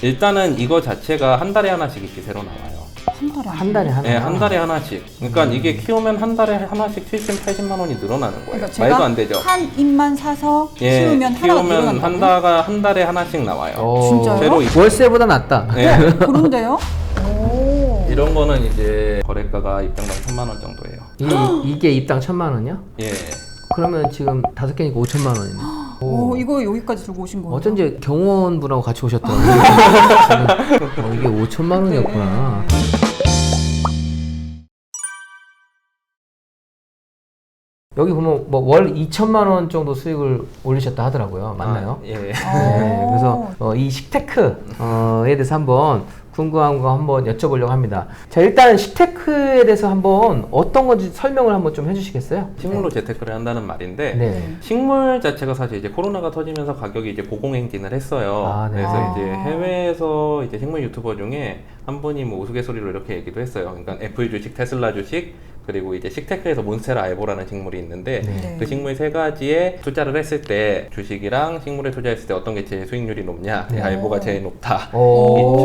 일단은 이거 자체가 한 달에 하나씩 이렇게 새로 나와요. 한 달에 하나? 네, 한 달에 하나씩. 그러니까 이게 키우면 한 달에 하나씩 70, 80만 원이 늘어나는 거예요. 그러니까 제가 말도 안 되죠. 한 잎만 사서 예, 키우면 하나가 키우면 늘어난다고요? 한 달에 하나씩 나와요. 진짜요? 새로 월세보다 낫다. 네. 그런데요? 오. 이런 거는 이제 거래가가 입장당 1,000만 원 정도예요. 이게 입당 1,000만 원이요? 예. 그러면 지금 5개니까 5천만 원이네. 오, 이거 여기까지 들고 오신 거예요? 어쩐지 경호원분하고 같이 오셨더라고요. 이게 5천만 원이었구나. 여기 보면 뭐 월 2천만 원 정도 수익을 올리셨다 하더라고요. 맞나요? 예. 네, 그래서 이 식테크에 대해서 한번 궁금한 거 한번 여쭤보려고 합니다. 자, 일단 식테크에 대해서 한번 어떤 건지 설명을 한번 좀 해주시겠어요? 식물로 재테크를 한다는 말인데 네. 식물 자체가 사실 이제 코로나가 터지면서 가격이 이제 고공행진을 했어요. 아, 네. 그래서 이제 해외에서 이제 식물 유튜버 중에 한 분이 뭐 우스갯소리로 이렇게 얘기도 했어요. 그러니까 애플 주식, 테슬라 주식, 그리고 이제 식테크에서 몬스테라 알보라는 식물이 있는데 네. 그 식물 세 가지에 투자를 했을 때 주식이랑 식물에 투자했을 때 어떤 게 제일 수익률이 높냐? 네. 알보가 제일 높다. 오.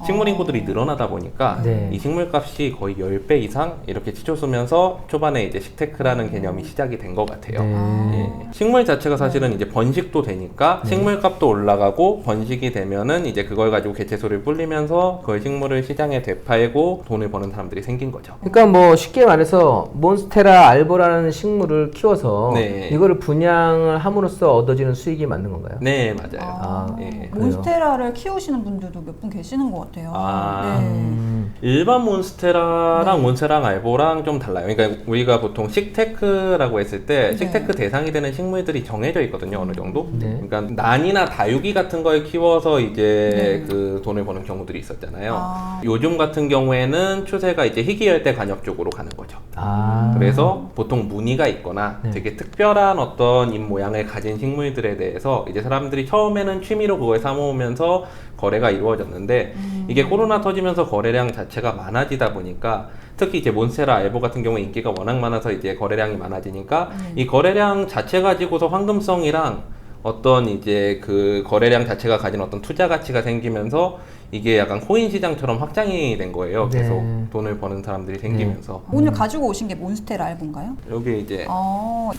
식물 인구들이 늘어나다 보니까 네. 이 식물 값이 거의 10배 이상 이렇게 치솟으면서 초반에 이제 식테크라는 개념이 시작이 된 것 같아요. 네. 예. 식물 자체가 사실은 이제 번식도 되니까 식물 값도 올라가고 번식이 되면은 이제 그걸 가지고 개체수를 불리면서 그걸 식물을 시장에 되팔고 돈을 버는 사람들이 생긴 거죠. 그러니까 뭐 쉽게 말해서 몬스테라 알보라는 식물을 키워서 네. 이거를 분양을 함으로써 얻어지는 수익이 맞는 건가요? 네, 맞아요. 아, 예. 그래요? 몬스테라를 키우시는 분들도 몇 분 계시는 것 같아요. 아. 네. 일반 몬스테라랑 네. 몬스테라랑 알보랑 좀 달라요. 그러니까 우리가 보통 식테크라고 했을 때 네. 식테크 대상이 되는 식물들이 정해져 있거든요, 어느 정도. 네. 그러니까 난이나 다육이 같은 걸 키워서 이제 네. 그 돈을 버는 경우들이 있었잖아요. 아. 요즘 같은 경우에는 추세가 이제 희귀열대 관엽 쪽으로 가는 거죠. 아. 그래서 보통 무늬가 있거나 네. 되게 특별한 어떤 잎 모양을 가진 식물들에 대해서 이제 사람들이 처음에는 취미로 그걸 사모으면서 거래가 이루어졌는데 이게 코로나 터지면서 거래량 자체가 많아지다 보니까 특히 이제 몬스테라 알보 같은 경우에 인기가 워낙 많아서 이제 거래량이 많아지니까 이 거래량 자체 가지고서 황금성이랑 어떤 이제 그 거래량 자체가 가진 어떤 투자 가치가 생기면서 이게 약간 코인 시장처럼 확장이 된 거예요. 네. 계속 돈을 버는 사람들이 생기면서 오늘 가지고 오신 게 몬스테라 알본가요? 여기 이제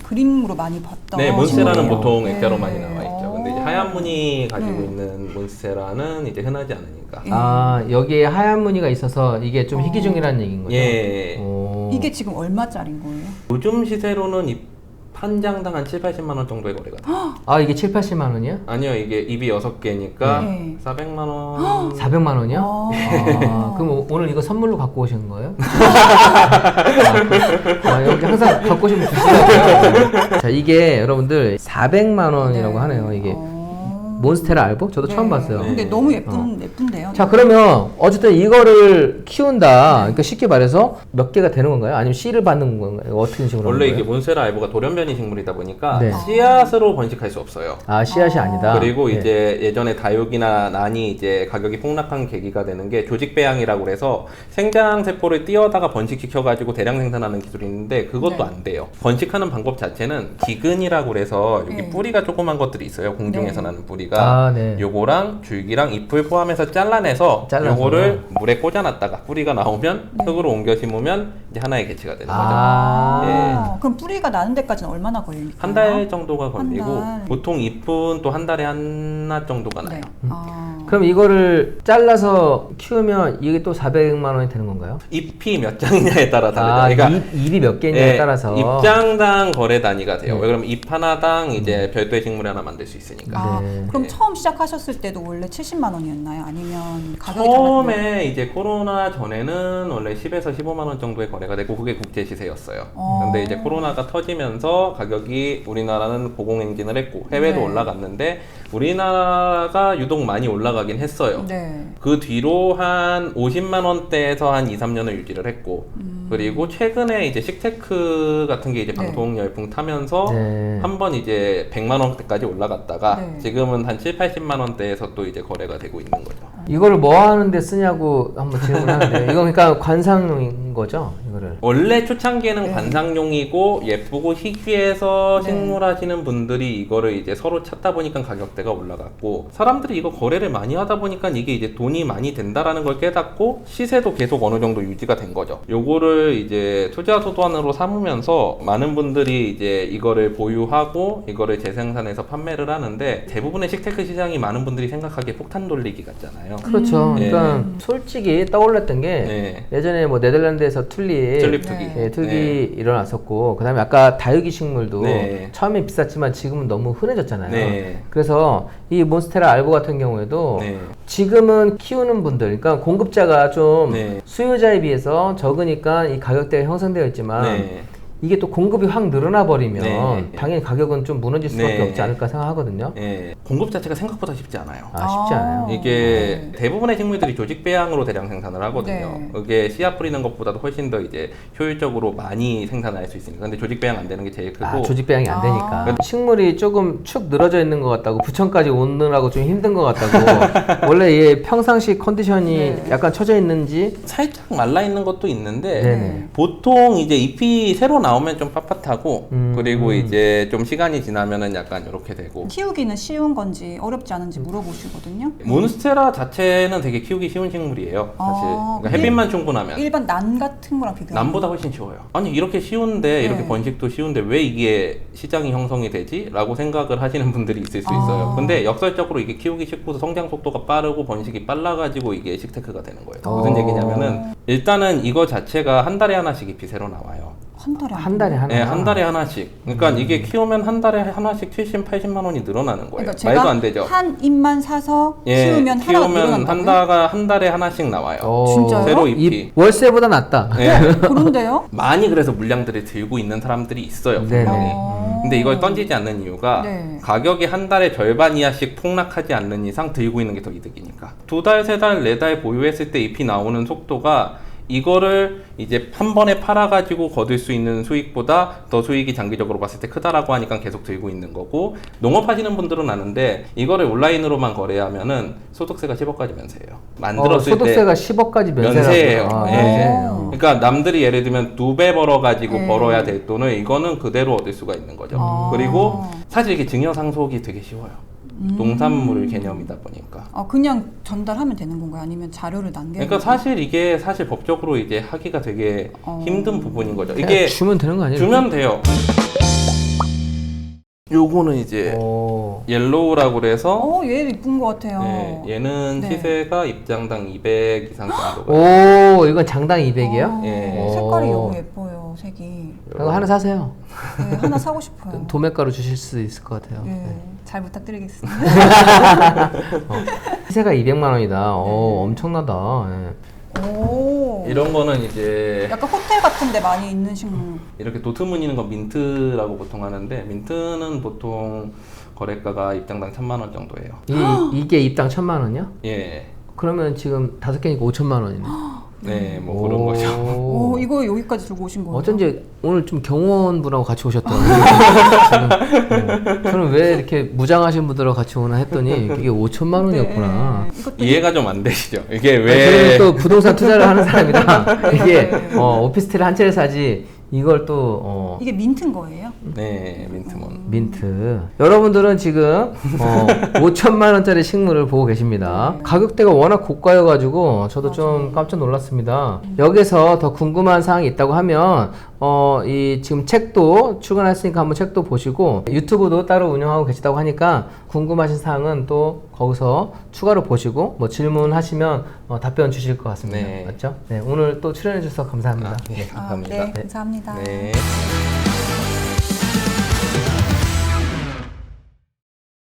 그림으로 많이 봤던. 네, 몬스테라는 식물이에요. 보통 네. 액자로 많이 나와 있죠. 근데 이제 하얀 무늬 가지고 네. 있는 몬스테라는 이제 흔하지 않으니까. 아, 여기에 하얀 무늬가 있어서 이게 좀 희귀 중이라는 얘기인 거죠? 예. 오. 이게 지금 얼마짜리인 거예요? 요즘 시세로는 이 판장당 한 7, 80만 원 정도의 거래가 돼요. 아, 이게 7, 80만 원이야? 아니요, 이게 입이 6개니까 네. 400만 원. 400만 원이요? 아. 아, 그럼 오늘 이거 선물로 갖고 오신 거예요? 여기 항상 갖고 오시면 주시더라고요. 자, 이게 여러분들 400만 원이라고 하네요, 이게. 몬스테라 알보? 저도 처음 봤어요. 근데 너무 예쁜데요. 자, 그러면 어쨌든 이거를 키운다. 그러니까 쉽게 말해서 몇 개가 되는 건가요? 아니면 씨를 받는 건가요? 어떻게 식으로 원래 하는 이게 거예요? 몬스테라 알보가 돌연변이 식물이다 보니까 네. 씨앗으로 번식할 수 없어요. 아, 씨앗이 아니다. 그리고 네. 이제 예전에 다육이나 난이 이제 가격이 폭락한 계기가 되는 게 조직 배양이라고 그래서 생장 세포를 띄어다가 번식시켜 가지고 대량 생산하는 기술이 있는데 그것도 네. 안 돼요. 번식하는 방법 자체는 기근이라고 그래서 여기 네. 뿌리가 조그만 것들이 있어요. 공중에서 네. 나는 뿌리가. 아, 네. 요거랑 줄기랑 잎을 포함해서 잘라내서 잘라서. 요거를 물에 꽂아놨다가 뿌리가 나오면 흙으로 옮겨 심으면 이제 하나의 개체가 되는 거죠. 아. 그럼 뿌리가 나는 데까지는 얼마나 걸릴까요? 한 달 정도가 걸리고 달. 보통 잎은 또 한 달에 하나 정도가 나요. 네. 그럼 이거를 잘라서 키우면 이게 또 400만 원이 되는 건가요? 잎이 몇 장이냐에 따라 다르죠. 아, 그러니까 잎이 몇 개냐에 예, 따라서. 입장당 거래 단위가 돼요. 네. 왜 그러면 잎 하나당 이제 별도의 식물 하나 만들 수 있으니까. 네. 그럼 처음 시작하셨을 때도 원래 70만 원이었나요? 아니면 가격이 처음에 이제 코로나 전에는 원래 10에서 15만 원 정도의 거래가 되고 그게 국제 시세였어요. 근데 이제 코로나가 터지면서 가격이 우리나라는 고공행진을 했고 해외도 네. 올라갔는데 우리나라가 유독 많이 올라가긴 했어요. 네. 그 뒤로 한 50만 원대에서 한 2, 3년을 유지를 했고 그리고 최근에 이제 식테크 같은 게 이제 네. 방송 열풍 타면서 네. 한번 이제 100만 원대까지 올라갔다가 네. 지금은 한 7, 80만 원대에서 또 이제 거래가 되고 있는 거죠. 이거를 뭐 하는데 쓰냐고 한번 질문하는데 이건 그러니까 관상용인 거죠, 이거를. 원래 초창기에는 관상용이고 예쁘고 희귀해서 네. 식물하시는 분들이 이거를 이제 서로 찾다 보니까 가격대가 올라갔고, 사람들이 이거 거래를 많이 하다 보니까 이게 이제 돈이 많이 된다라는 걸 깨닫고 시세도 계속 어느 정도 유지가 된 거죠. 요거를 이제 투자 소관으로 삼으면서 많은 분들이 이제 이거를 보유하고 이거를 재생산해서 판매를 하는데, 대부분의 식테크 시장이 많은 분들이 생각하기에 폭탄 돌리기 같잖아요. 그렇죠. 네. 그러니까 솔직히 떠올랐던 게 네. 예전에 뭐 네덜란드에서 튤립 투기. 예, 투기 네. 일어났었고, 그다음에 아까 다육이 식물도 네. 처음에 비쌌지만 지금은 너무 흔해졌잖아요. 네. 그래서 이 몬스테라 알보 같은 경우에도 네. 지금은 키우는 분들, 그러니까 공급자가 좀 네. 수요자에 비해서 적으니까 이 가격대가 형성되어 있지만 네. 이게 또 공급이 확 늘어나 버리면 네. 당연히 가격은 좀 무너질 수밖에 네. 없지 않을까 생각하거든요. 예, 공급 자체가 생각보다 쉽지 않아요. 쉽지 않아요. 이게 대부분의 식물들이 조직 배양으로 대량 생산을 하거든요. 네. 이게 씨앗 뿌리는 것보다도 훨씬 더 이제 효율적으로 많이 생산할 수 있으니까. 근데 조직 배양 안 되는 게 제일 크고. 조직 배양이 안 되니까. 식물이 조금 축 늘어져 있는 것 같다고, 부천까지 오느라고 좀 힘든 것 같다고. 원래 얘 평상시 컨디션이 네. 약간 처져 있는지. 살짝 말라 있는 것도 있는데 네네. 보통 이제 잎이 새로 나오면 좀 빳빳하고 그리고 음. 이제 좀 시간이 지나면은 약간 이렇게 되고. 키우기는 쉬운 건지 어렵지 않은지 물어보시거든요. 몬스테라 자체는 되게 키우기 쉬운 식물이에요, 사실. 그러니까 햇빛만 충분하면. 일반 난 같은 거랑 비교하면 남보다 훨씬 쉬워요. 아니 이렇게 쉬운데, 이렇게 네. 번식도 쉬운데 왜 이게 시장이 형성이 되지? 라고 생각을 하시는 분들이 있을 수 있어요. 근데 역설적으로 이게 키우기 쉽고 성장 속도가 빠르고 번식이 빨라가지고 이게 식테크가 되는 거예요. 무슨 얘기냐면은 일단은 이거 자체가 한 달에 하나씩 잎이 새로 나와요. 한 달에 한 달에 하나. 네, 한 달에 하나씩. 그러니까 이게 키우면 한 달에 하나씩 70, 80만 원이 늘어나는 거예요. 그러니까 제가 말도 안 되죠. 한 잎만 사서 예, 키우면 하나가 키우면 늘어난다고요? 한 달에 하나씩 나와요. 진짜요? 새로 잎이. 이 월세보다 낫다. 네. 그런데요? 많이 그래서 물량들을 들고 있는 사람들이 있어요, 네네. 분명히. 어. 근데 이걸 던지지 않는 이유가 네. 가격이 한 달에 절반 이하씩 폭락하지 않는 이상 들고 있는 게 더 이득이니까. 2달, 3달, 4달 보유했을 때 잎이 나오는 속도가 이거를 이제 한 번에 팔아가지고 거둘 수 있는 수익보다 더 수익이 장기적으로 봤을 때 크다라고 하니까 계속 들고 있는 거고, 농업하시는 분들은 아는데 이거를 온라인으로만 거래하면은 소득세가 10억까지 면세예요. 만들었을 소득세가 때 10억까지 면세예요. 면세라고요. 예. 면세예요. 그러니까 남들이 예를 들면 2배 벌어가지고 네. 벌어야 될 돈을 이거는 그대로 얻을 수가 있는 거죠. 그리고 사실 이게 증여상속이 되게 쉬워요. 농산물 개념이다 보니까. 그냥 전달하면 되는 건가요? 아니면 자료를 남겨야 그러니까 사실 이게 사실 법적으로 이제 하기가 되게 힘든 부분인 거죠. 그냥 이게 주면 되는 거 아니에요? 주면 돼요. 요거는 이제 오. 옐로우라고 그래서 얘 이쁜 것 같아요. 네, 얘는 네. 시세가 입장당 200 이상 정도가. 오, 이건 장당 200이요? 예. 색깔이 오. 너무 예뻐요, 색이. 이거 하나 사세요. 네, 하나 사고 싶어요. 도매가로 주실 수 있을 것 같아요. 예, 네. 잘 부탁드리겠습니다. 시세가 200만 원이다. 네. 엄청나다. 예. 오. 이런 거는 이제 약간 호텔 같은데 많이 있는 식물. 이렇게 도트무늬 있는 건 민트라고 보통 하는데, 민트는 보통 거래가가 입장당 1,000만 원 정도예요. 이게 입당 1,000만 원이요? 예. 그러면 지금 5개니까 5천만 원이네. 네, 뭐 그런 거죠. 오, 이거 여기까지 들고 오신 거예요? 어쩐지 오늘 좀 경호원분하고 같이 오셨더라고요. 저는 왜 이렇게 무장하신 분들하고 같이 오나 했더니 이게 5천만 원이었구나. 네, 이것도 이해가 좀 안 되시죠? 이게 저는 왜 또 부동산 투자를 하는 사람이라 이게 오피스텔 한 채를 사지 이걸 또 이게 민트인 거예요? 네, 민트몬. 민트. 여러분들은 지금 5천만 원짜리 식물을 보고 계십니다. 가격대가 워낙 고가여가지고 저도 좀 깜짝 놀랐습니다. 여기서 더 궁금한 사항이 있다고 하면 이 지금 책도 출간했으니까 한번 책도 보시고 유튜브도 따로 운영하고 계시다고 하니까 궁금하신 사항은 또 거기서 추가로 보시고 뭐 질문하시면 답변 주실 것 같습니다. 네. 맞죠? 네, 오늘 또 출연해 주셔서 감사합니다. 네, 감사합니다. 네, 감사합니다. 네.